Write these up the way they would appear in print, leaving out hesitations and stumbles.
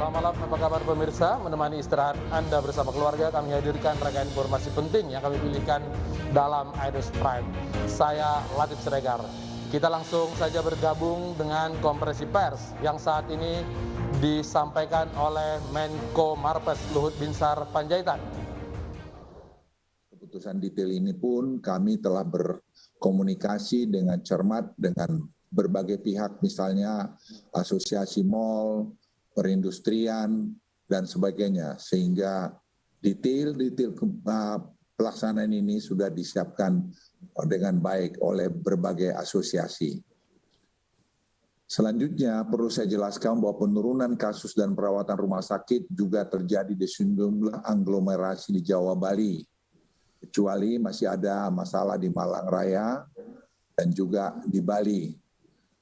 selamat malam. Apa kabar pemirsa? Menemani istirahat Anda bersama keluarga, kami hadirkan rangkaian informasi penting yang kami pilihkan dalam Aidos Prime. Saya Latif Siregar. Kita langsung saja bergabung dengan konferensi pers yang saat ini disampaikan oleh Menko Marves Luhut Binsar Panjaitan. Keputusan detail ini pun kami telah berkomunikasi dengan cermat dengan berbagai pihak, misalnya asosiasi mal, perindustrian, dan sebagainya, sehingga detail pelaksanaan ini sudah disiapkan dengan baik oleh berbagai asosiasi. Selanjutnya perlu saya jelaskan bahwa penurunan kasus dan perawatan rumah sakit juga terjadi di sejumlah aglomerasi di Jawa Bali, kecuali masih ada masalah di Malang Raya dan juga di Bali.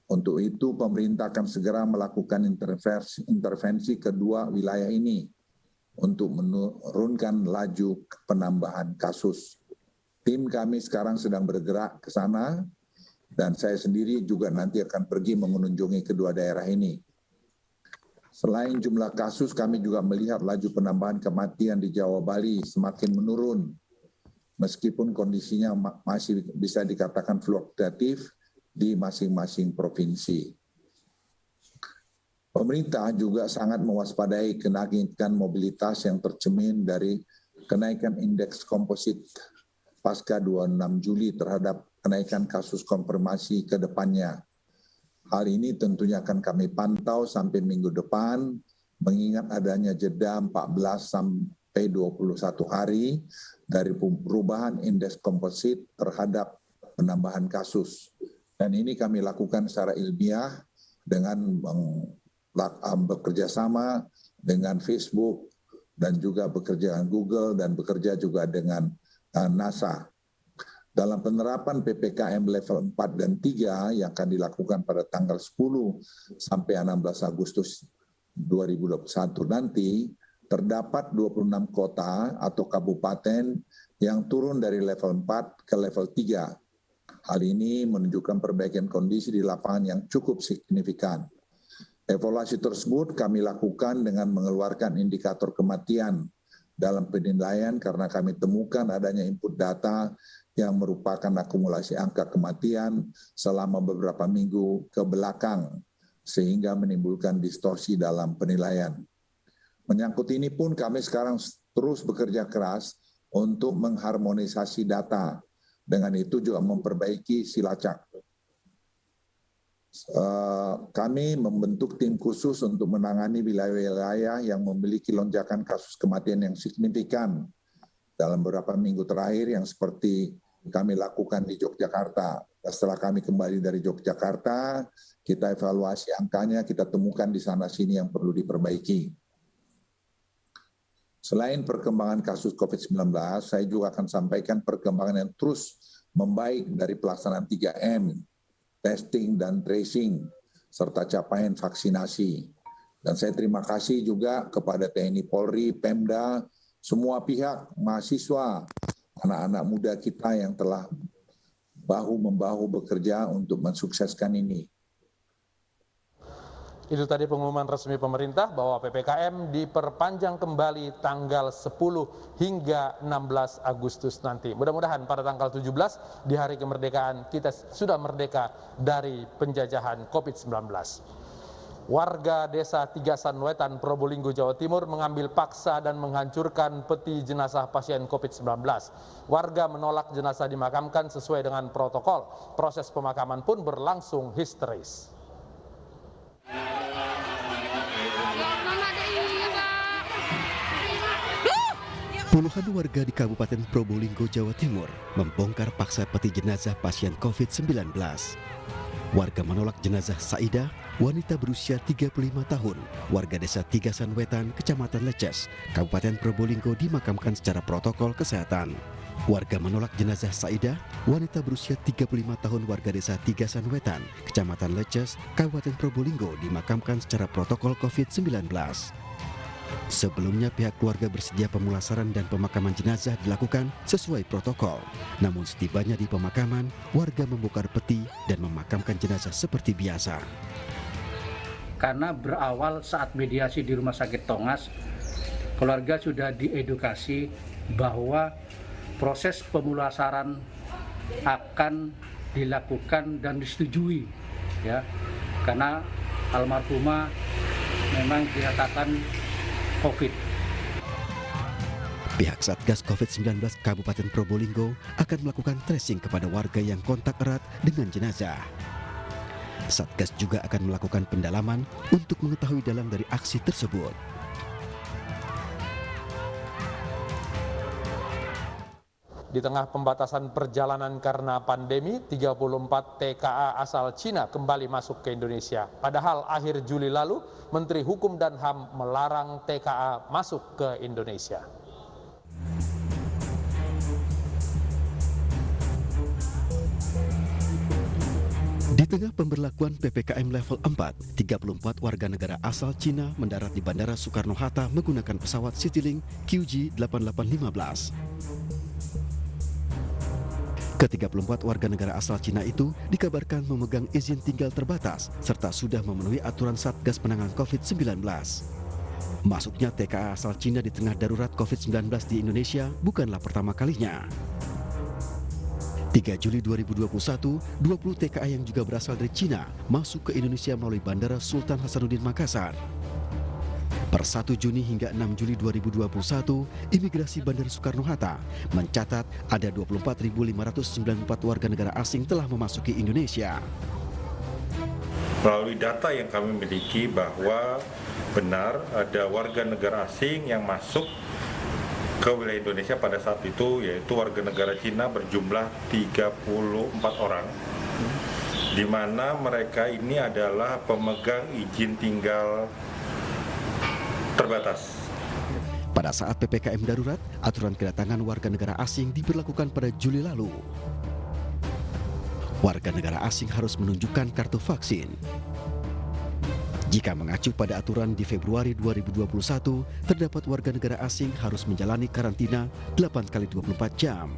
Untuk itu pemerintah akan segera melakukan intervensi kedua wilayah ini untuk menurunkan laju penambahan kasus. Tim kami sekarang sedang bergerak ke sana dan saya sendiri juga nanti akan pergi mengunjungi kedua daerah ini. Selain jumlah kasus, kami juga melihat laju penambahan kematian di Jawa Bali semakin menurun. Meskipun kondisinya masih bisa dikatakan fluktuatif di masing-masing provinsi. Pemerintah juga sangat mewaspadai kenaikan mobilitas yang tercermin dari kenaikan indeks komposit pasca 26 Juli terhadap kenaikan kasus konfirmasi ke depannya. Hal ini tentunya akan kami pantau sampai minggu depan, mengingat adanya jeda 14 sampai 21 hari dari perubahan indeks komposit terhadap penambahan kasus. Dan ini kami lakukan secara ilmiah dengan bekerja sama dengan Facebook dan juga bekerja dengan Google dan bekerja juga dengan NASA. Dalam penerapan PPKM level 4 dan 3 yang akan dilakukan pada tanggal 10 sampai 16 Agustus 2021 nanti, terdapat 26 kota atau kabupaten yang turun dari level 4 ke level 3. Hal ini menunjukkan perbaikan kondisi di lapangan yang cukup signifikan. Evaluasi tersebut kami lakukan dengan mengeluarkan indikator kematian dalam penilaian karena kami temukan adanya input data yang merupakan akumulasi angka kematian selama beberapa minggu ke belakang sehingga menimbulkan distorsi dalam penilaian. Menyangkut ini pun kami sekarang terus bekerja keras untuk mengharmonisasi data. Dengan itu juga memperbaiki silacak. Kami membentuk tim khusus untuk menangani wilayah-wilayah yang memiliki lonjakan kasus kematian yang signifikan dalam beberapa minggu terakhir yang seperti kami lakukan di Yogyakarta. Setelah kami kembali dari Yogyakarta, kita evaluasi angkanya, kita temukan di sana-sini yang perlu diperbaiki. Selain perkembangan kasus COVID-19, saya juga akan sampaikan perkembangan yang terus membaik dari pelaksanaan 3M, testing dan tracing, serta capaian vaksinasi. Dan saya terima kasih juga kepada TNI Polri, Pemda, semua pihak, mahasiswa, anak-anak muda kita yang telah bahu-membahu bekerja untuk mensukseskan ini. Itu tadi pengumuman resmi pemerintah bahwa PPKM diperpanjang kembali tanggal 10 hingga 16 Agustus nanti. Mudah-mudahan pada tanggal 17 di hari kemerdekaan kita sudah merdeka dari penjajahan COVID-19. Warga desa Tigasan Wetan, Probolinggo, Jawa Timur mengambil paksa dan menghancurkan peti jenazah pasien COVID-19. Warga menolak jenazah dimakamkan sesuai dengan protokol. Proses pemakaman pun berlangsung histeris. Puluhan warga di Kabupaten Probolinggo, Jawa Timur membongkar paksa peti jenazah pasien COVID-19. Warga menolak jenazah Saidah, wanita berusia 35 tahun, warga desa Tigasan Wetan, Kecamatan Leces, Kabupaten Probolinggo dimakamkan secara protokol kesehatan. Warga menolak jenazah Saidah, wanita berusia 35 tahun, warga desa Tigasan Wetan, Kecamatan Leces, Kabupaten Probolinggo dimakamkan secara protokol COVID-19. Sebelumnya pihak keluarga bersedia pemulasaran dan pemakaman jenazah dilakukan sesuai protokol. Namun setibanya di pemakaman, warga membongkar peti dan memakamkan jenazah seperti biasa. karena berawal saat mediasi di Rumah Sakit Tongas, keluarga sudah diedukasi bahwa proses pemulasaran akan dilakukan dan disetujui, ya, karena almarhumah memang dinyatakan COVID. Pihak Satgas COVID-19 Kabupaten Probolinggo akan melakukan tracing kepada warga yang kontak erat dengan jenazah. Satgas juga akan melakukan pendalaman untuk mengetahui dalang dari aksi tersebut. Di tengah pembatasan perjalanan karena pandemi, 34 TKA asal Cina kembali masuk ke Indonesia. Padahal akhir Juli lalu, Menteri Hukum dan HAM melarang TKA masuk ke Indonesia. Di tengah pemberlakuan PPKM level 4, 34 warga negara asal Cina mendarat di Bandara Soekarno-Hatta menggunakan pesawat Citylink QG8815. Ke-34 warga negara asal Cina itu dikabarkan memegang izin tinggal terbatas serta sudah memenuhi aturan Satgas penanganan COVID-19. Masuknya TKA asal Cina di tengah darurat COVID-19 di Indonesia bukanlah pertama kalinya. 3 Juli 2021, 20 TKA yang juga berasal dari Cina masuk ke Indonesia melalui Bandara Sultan Hasanuddin Makassar. Per 1 Juni hingga 6 Juli 2021, Imigrasi Bandara Soekarno-Hatta mencatat ada 24.594 warga negara asing telah memasuki Indonesia. Melalui data yang kami miliki bahwa benar ada warga negara asing yang masuk ke wilayah Indonesia pada saat itu, yaitu warga negara Cina berjumlah 34 orang, di mana mereka ini adalah pemegang izin tinggal terbatas. Pada saat PPKM darurat, aturan kedatangan warga negara asing diberlakukan pada Juli lalu. Warga negara asing harus menunjukkan kartu vaksin. Jika mengacu pada aturan di Februari 2021, terdapat warga negara asing harus menjalani karantina 8 kali 24 jam.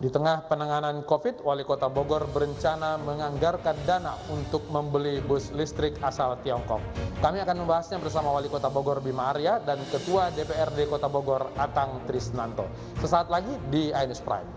Di tengah penanganan COVID, Wali Kota Bogor berencana menganggarkan dana untuk membeli bus listrik asal Tiongkok. Kami akan membahasnya bersama Wali Kota Bogor Bima Arya dan Ketua DPRD Kota Bogor Atang Trisnanto. Sesaat lagi di iNews Prime.